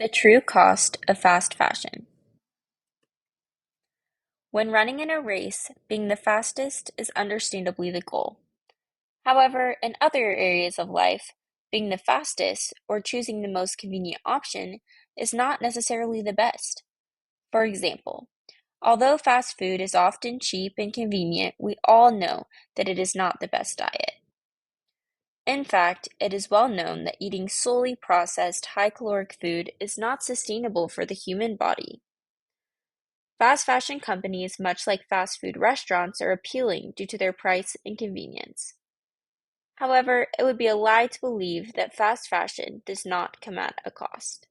The true cost of fast fashion. When running in a race, being the fastest is understandably the goal. However, in other areas of life, being the fastest or choosing the most convenient option is not necessarily the best. For example, although fast food is often cheap and convenient, we all know that it is not the best diet. In fact, it is well known that eating solely processed, high-caloric food is not sustainable for the human body. Fast fashion companies, much like fast food restaurants, are appealing due to their price and convenience. However, it would be a lie to believe that fast fashion does not come at a cost.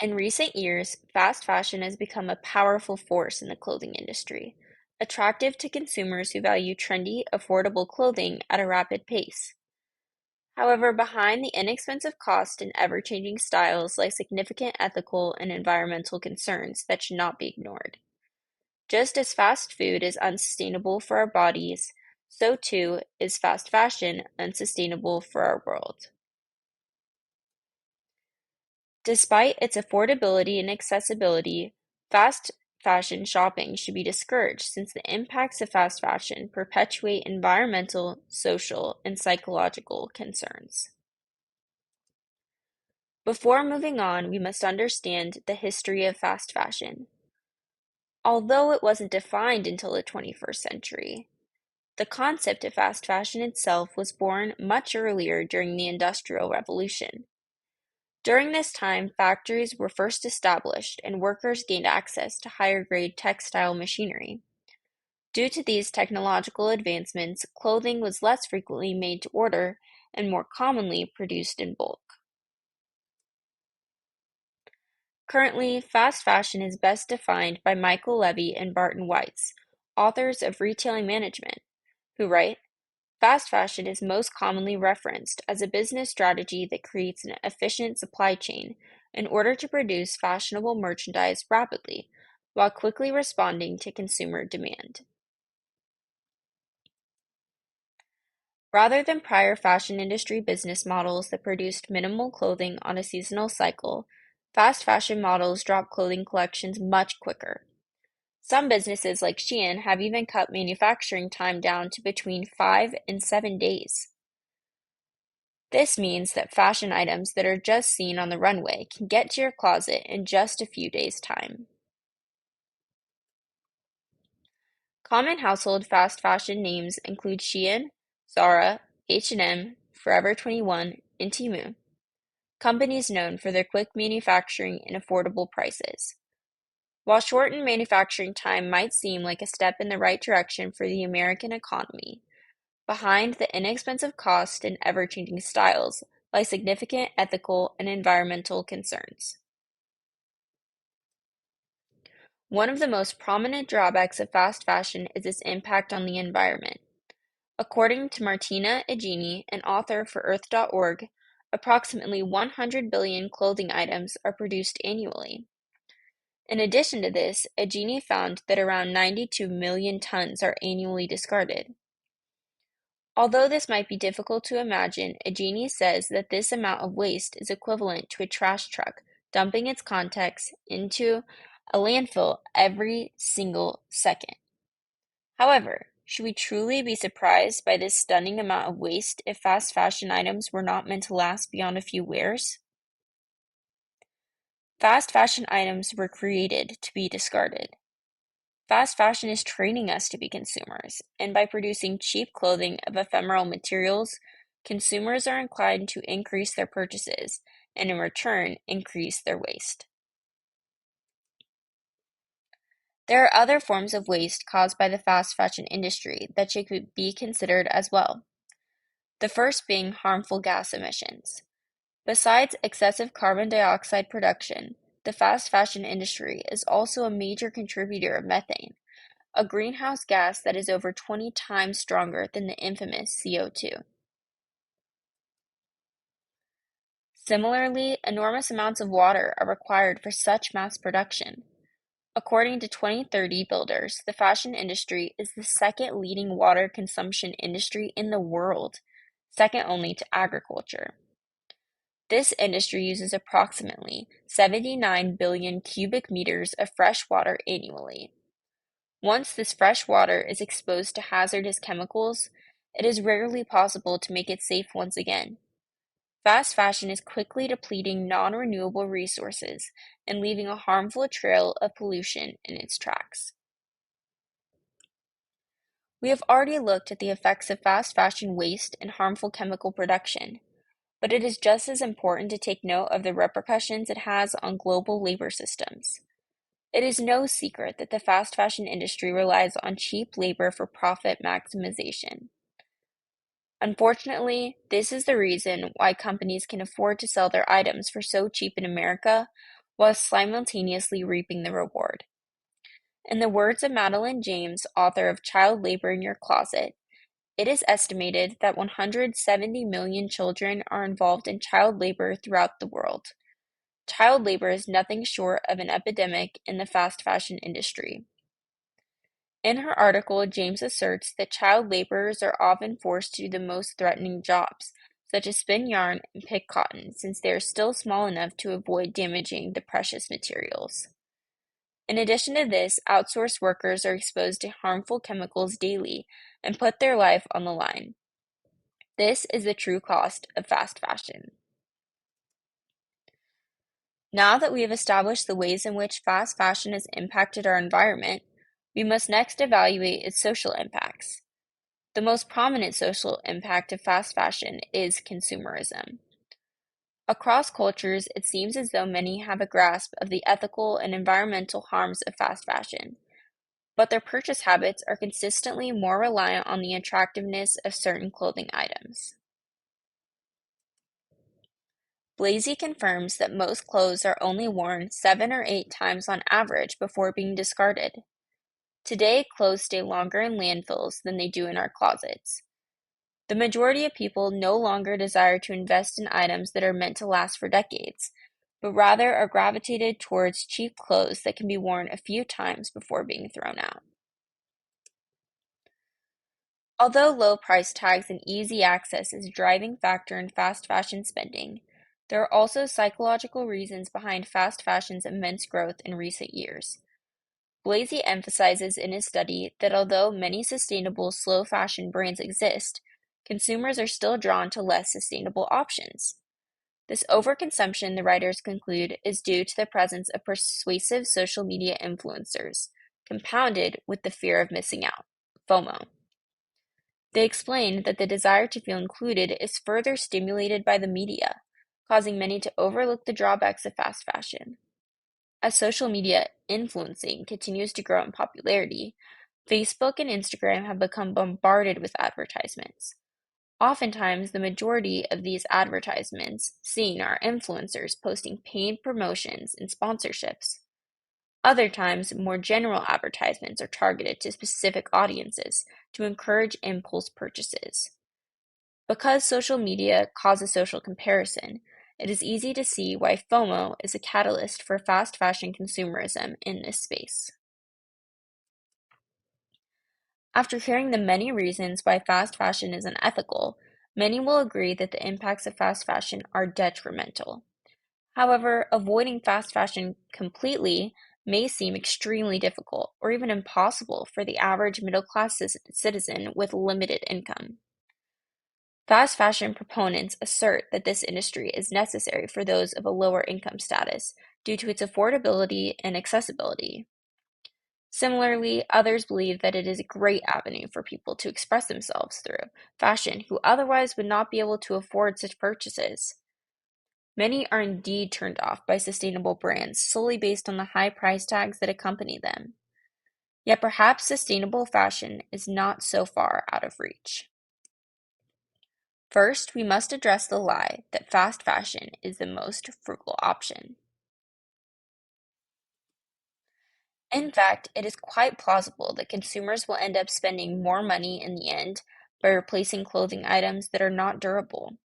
In recent years, fast fashion has become a powerful force in the clothing industry, attractive to consumers who value trendy, affordable clothing at a rapid pace. However, behind the inexpensive cost and ever-changing styles lie significant ethical and environmental concerns that should not be ignored. Just as fast food is unsustainable for our bodies, so too is fast fashion unsustainable for our world. Despite its affordability and accessibility, fast fashion shopping should be discouraged since the impacts of fast fashion perpetuate environmental, social, and psychological concerns. Before moving on, we must understand the history of fast fashion. Although it wasn't defined until the 21st century, the concept of fast fashion itself was born much earlier during the Industrial Revolution. During this time, factories were first established and workers gained access to higher-grade textile machinery. Due to these technological advancements, clothing was less frequently made to order and more commonly produced in bulk. Currently, fast fashion is best defined by Michael Levy and Barton Weitz, authors of Retailing Management, who write, "Fast fashion is most commonly referenced as a business strategy that creates an efficient supply chain in order to produce fashionable merchandise rapidly, while quickly responding to consumer demand." Rather than prior fashion industry business models that produced minimal clothing on a seasonal cycle, fast fashion models drop clothing collections much quicker. Some businesses like Shein have even cut manufacturing time down to between 5 and 7 days. This means that fashion items that are just seen on the runway can get to your closet in just a few days' time. Common household fast fashion names include Shein, Zara, H&M, Forever 21, and Temu, companies known for their quick manufacturing and affordable prices. While shortened manufacturing time might seem like a step in the right direction for the American economy, behind the inexpensive cost and ever-changing styles lie significant ethical and environmental concerns. One of the most prominent drawbacks of fast fashion is its impact on the environment. According to Martina Egini, an author for Earth.org, approximately 100 billion clothing items are produced annually. In addition to this, Egini found that around 92 million tons are annually discarded. Although this might be difficult to imagine, Egini says that this amount of waste is equivalent to a trash truck dumping its contents into a landfill every single second. However, should we truly be surprised by this stunning amount of waste if fast fashion items were not meant to last beyond a few wears? Fast fashion items were created to be discarded. Fast fashion is training us to be consumers, and by producing cheap clothing of ephemeral materials, consumers are inclined to increase their purchases and in return increase their waste. There are other forms of waste caused by the fast fashion industry that should be considered as well. The first being harmful gas emissions. Besides excessive carbon dioxide production, the fast fashion industry is also a major contributor of methane, a greenhouse gas that is over 20 times stronger than the infamous CO2. Similarly, enormous amounts of water are required for such mass production. According to 2030 Builders, the fashion industry is the second leading water consumption industry in the world, second only to agriculture. This industry uses approximately 79 billion cubic meters of fresh water annually. Once this fresh water is exposed to hazardous chemicals, it is rarely possible to make it safe once again. Fast fashion is quickly depleting non-renewable resources and leaving a harmful trail of pollution in its tracks. We have already looked at the effects of fast fashion waste and harmful chemical production, but it is just as important to take note of the repercussions it has on global labor systems. It is no secret that the fast fashion industry relies on cheap labor for profit maximization. Unfortunately, this is the reason why companies can afford to sell their items for so cheap in America while simultaneously reaping the reward. In the words of Madeline James, author of Child Labor in Your Closet, it is estimated that 170 million children are involved in child labor throughout the world. Child labor is nothing short of an epidemic in the fast fashion industry. In her article, James asserts that child laborers are often forced to do the most threatening jobs, such as spin yarn and pick cotton, since they are still small enough to avoid damaging the precious materials. In addition to this, outsourced workers are exposed to harmful chemicals daily and put their life on the line. This is the true cost of fast fashion. Now that we have established the ways in which fast fashion has impacted our environment, we must next evaluate its social impacts. The most prominent social impact of fast fashion is consumerism. Across cultures, it seems as though many have a grasp of the ethical and environmental harms of fast fashion, but their purchase habits are consistently more reliant on the attractiveness of certain clothing items. Blazy confirms that most clothes are only worn 7 or 8 times on average before being discarded. Today, clothes stay longer in landfills than they do in our closets. The majority of people no longer desire to invest in items that are meant to last for decades, but rather are gravitated towards cheap clothes that can be worn a few times before being thrown out. Although low price tags and easy access is a driving factor in fast fashion spending, there are also psychological reasons behind fast fashion's immense growth in recent years. Blazy emphasizes in his study that although many sustainable slow fashion brands exist, consumers are still drawn to less sustainable options. This overconsumption, the writers conclude, is due to the presence of persuasive social media influencers, compounded with the fear of missing out, FOMO. They explain that the desire to feel included is further stimulated by the media, causing many to overlook the drawbacks of fast fashion. As social media influencing continues to grow in popularity, Facebook and Instagram have become bombarded with advertisements. Oftentimes, the majority of these advertisements seen are influencers posting paid promotions and sponsorships. Other times, more general advertisements are targeted to specific audiences to encourage impulse purchases. Because social media causes social comparison, it is easy to see why FOMO is a catalyst for fast fashion consumerism in this space. After hearing the many reasons why fast fashion is unethical, many will agree that the impacts of fast fashion are detrimental. However, avoiding fast fashion completely may seem extremely difficult or even impossible for the average middle-class citizen with limited income. Fast fashion proponents assert that this industry is necessary for those of a lower income status due to its affordability and accessibility. Similarly, others believe that it is a great avenue for people to express themselves through fashion who otherwise would not be able to afford such purchases. Many are indeed turned off by sustainable brands solely based on the high price tags that accompany them. Yet perhaps sustainable fashion is not so far out of reach. First, we must address the lie that fast fashion is the most frugal option. In fact, it is quite plausible that consumers will end up spending more money in the end by replacing clothing items that are not durable.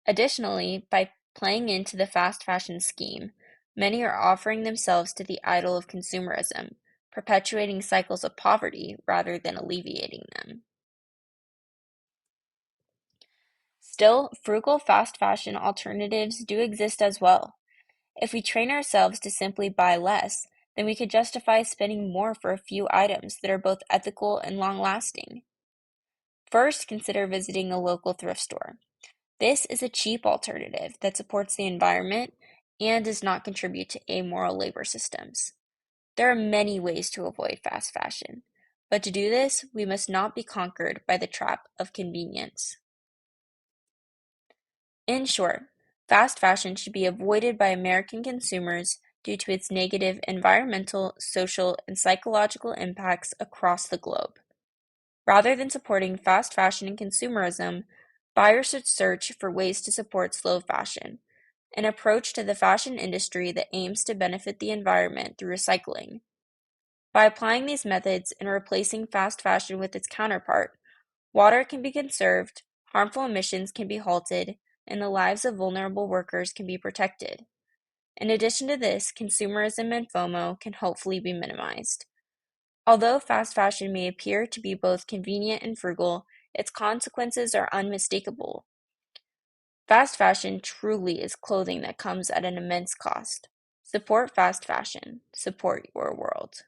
Additionally, by playing into the fast fashion scheme, many are offering themselves to the idol of consumerism, perpetuating cycles of poverty rather than alleviating them. Still, frugal fast fashion alternatives do exist as well. If we train ourselves to simply buy less, then we could justify spending more for a few items that are both ethical and long-lasting. First, consider visiting a local thrift store. This is a cheap alternative that supports the environment and does not contribute to amoral labor systems. There are many ways to avoid fast fashion, but to do this, we must not be conquered by the trap of convenience. In short, fast fashion should be avoided by American consumers due to its negative environmental, social, and psychological impacts across the globe. Rather than supporting fast fashion and consumerism, buyers should search for ways to support slow fashion, an approach to the fashion industry that aims to benefit the environment through recycling. By applying these methods and replacing fast fashion with its counterpart, water can be conserved, harmful emissions can be halted, and the lives of vulnerable workers can be protected. In addition to this, consumerism and FOMO can hopefully be minimized. Although fast fashion may appear to be both convenient and frugal, its consequences are unmistakable. Fast fashion truly is clothing that comes at an immense cost. Support fast fashion. Support your world.